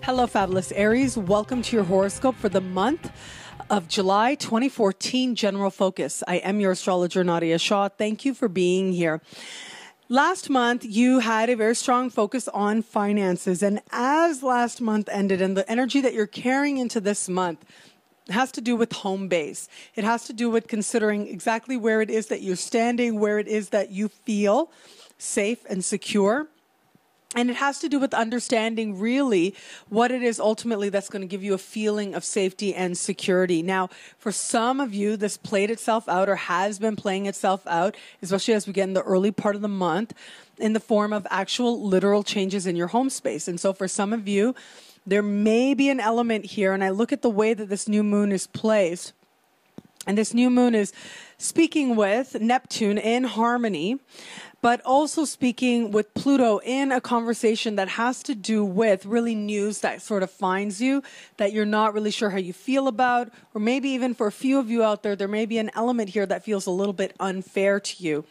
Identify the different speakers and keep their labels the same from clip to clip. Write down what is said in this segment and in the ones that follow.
Speaker 1: Hello, fabulous Aries. Welcome to your horoscope for the month of July 2014 General Focus. I am your astrologer, Nadiya Shah. Thank you for being here. Last month, you had a very strong focus on finances. And as last month ended and the energy that you're carrying into this month has to do with home base. It has to do with considering exactly where it is that you're standing, where it is that you feel safe and secure. And it has to do with understanding really what it is ultimately that's going to give you a feeling of safety and security. Now, for some of you, this played itself out or has been playing itself out, especially as we get in the early part of the month, in the form of actual literal changes in your home space. And so for some of you, there may be an element here, and I look at the way that this new moon is placed, and this new moon is speaking with Neptune in harmony, but also speaking with Pluto in a conversation that has to do with really news that sort of finds you, that you're not really sure how you feel about, or maybe even for a few of you out there, there may be an element here that feels a little bit unfair to you.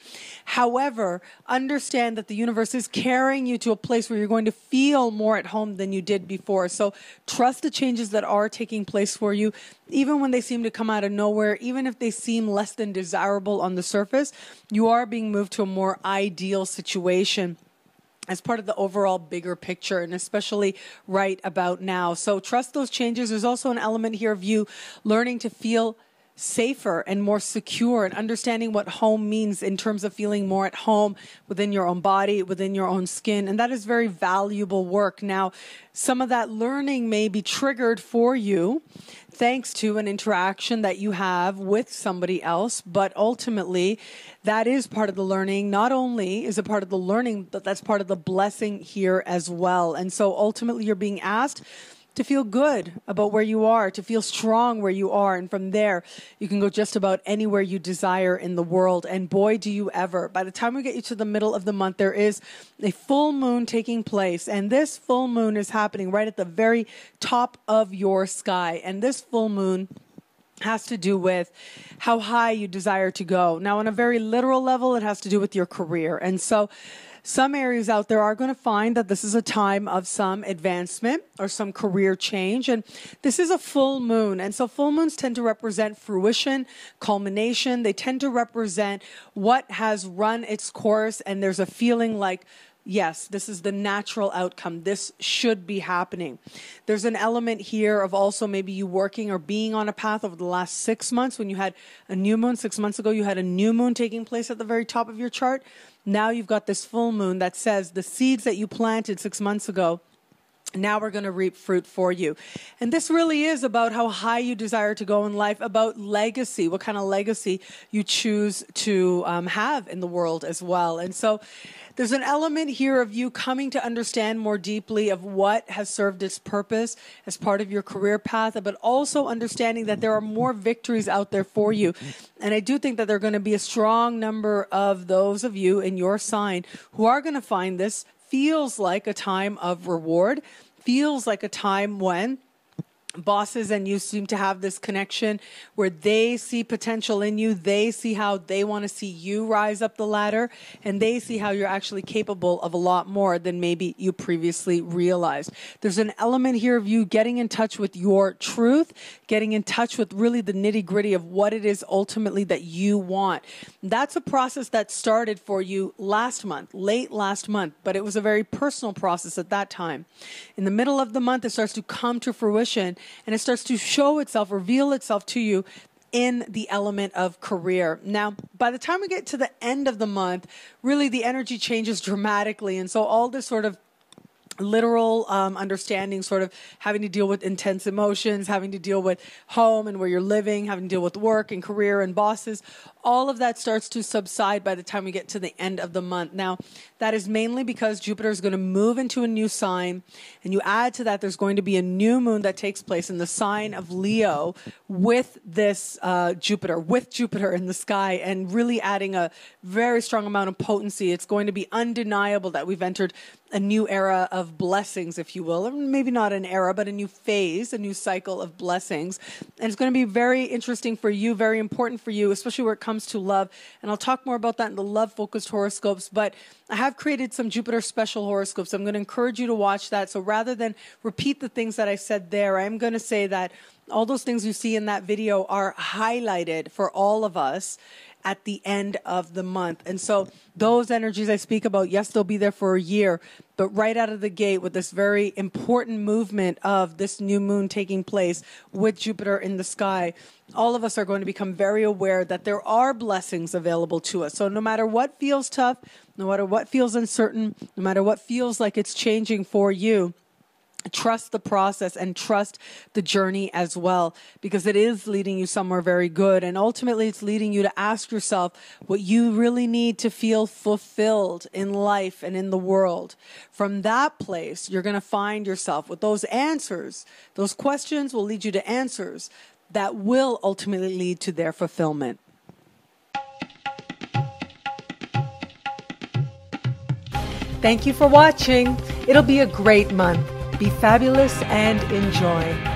Speaker 1: However, understand that the universe is carrying you to a place where you're going to feel more at home than you did before. So trust the changes that are taking place for you, even when they seem to come out of nowhere, even if they seem less than desirable on the surface, you are being moved to a more ideal situation as part of the overall bigger picture, and especially right about now. So trust those changes. There's also an element here of you learning to feel safer and more secure and understanding what home means in terms of feeling more at home within your own body, within your own skin. And that is very valuable work. Now, some of that learning may be triggered for you thanks to an interaction that you have with somebody else, but ultimately that is part of the learning. Not only is it part of the learning, but that's part of the blessing here as well. And so ultimately you're being asked to feel good about where you are, to feel strong where you are. And from there, you can go just about anywhere you desire in the world. And boy, do you ever. By the time we get you to the middle of the month, there is a full moon taking place. And this full moon is happening right at the very top of your sky. And this full moon has to do with how high you desire to go. Now, on a very literal level, it has to do with your career. And so some Aries out there are going to find that this is a time of some advancement or some career change. And this is a full moon. And so full moons tend to represent fruition, culmination. They tend to represent what has run its course. And there's a feeling like, yes, this is the natural outcome. This should be happening. There's an element here of also maybe you working or being on a path over the last 6 months. When you had a new moon 6 months ago, you had a new moon taking place at the very top of your chart. Now you've got this full moon that says the seeds that you planted 6 months ago, now we're going to reap fruit for you. And this really is about how high you desire to go in life, about legacy, what kind of legacy you choose to have in the world as well. And so there's an element here of you coming to understand more deeply of what has served its purpose as part of your career path, but also understanding that there are more victories out there for you. And I do think that there are going to be a strong number of those of you in your sign who are going to find this feels like a time of reward, feels like a time when bosses and you seem to have this connection where they see potential in you. They see how they want to see you rise up the ladder, and they see how you're actually capable of a lot more than maybe you previously realized. There's an element here of you getting in touch with your truth, getting in touch with really the nitty-gritty of what it is ultimately that you want. That's a process that started for you last month, late last month, but it was a very personal process at that time. In the middle of the month, it starts to come to fruition, and it starts to show itself, reveal itself to you in the element of career. Now, by the time we get to the end of the month, really the energy changes dramatically. And so all this sort of literal understanding, sort of having to deal with intense emotions, having to deal with home and where you're living, having to deal with work and career and bosses, all of that starts to subside by the time we get to the end of the month. Now, that is mainly because Jupiter is going to move into a new sign, and you add to that there's going to be a new moon that takes place in the sign of Leo with this Jupiter in the sky, and really adding a very strong amount of potency. It's going to be undeniable that we've entered a new era of of blessings, if you will, or maybe not an era, but a new phase, a new cycle of blessings. And it's going to be very interesting for you, very important for you, especially where it comes to love. And I'll talk more about that in the love-focused horoscopes, but I have created some Jupiter special horoscopes. I'm going to encourage you to watch that. So rather than repeat the things that I said there, I'm going to say that all those things you see in that video are highlighted for all of us at the end of the month. And so those energies I speak about, yes, they'll be there for a year, but right out of the gate with this very important movement of this new moon taking place with Jupiter in the sky, all of us are going to become very aware that there are blessings available to us. So no matter what feels tough, no matter what feels uncertain, no matter what feels like it's changing for you, trust the process and trust the journey as well, because it is leading you somewhere very good. And ultimately, it's leading you to ask yourself what you really need to feel fulfilled in life and in the world. From that place, you're going to find yourself with those answers. Those questions will lead you to answers that will ultimately lead to their fulfillment. Thank you for watching. It'll be a great month. Be fabulous and enjoy.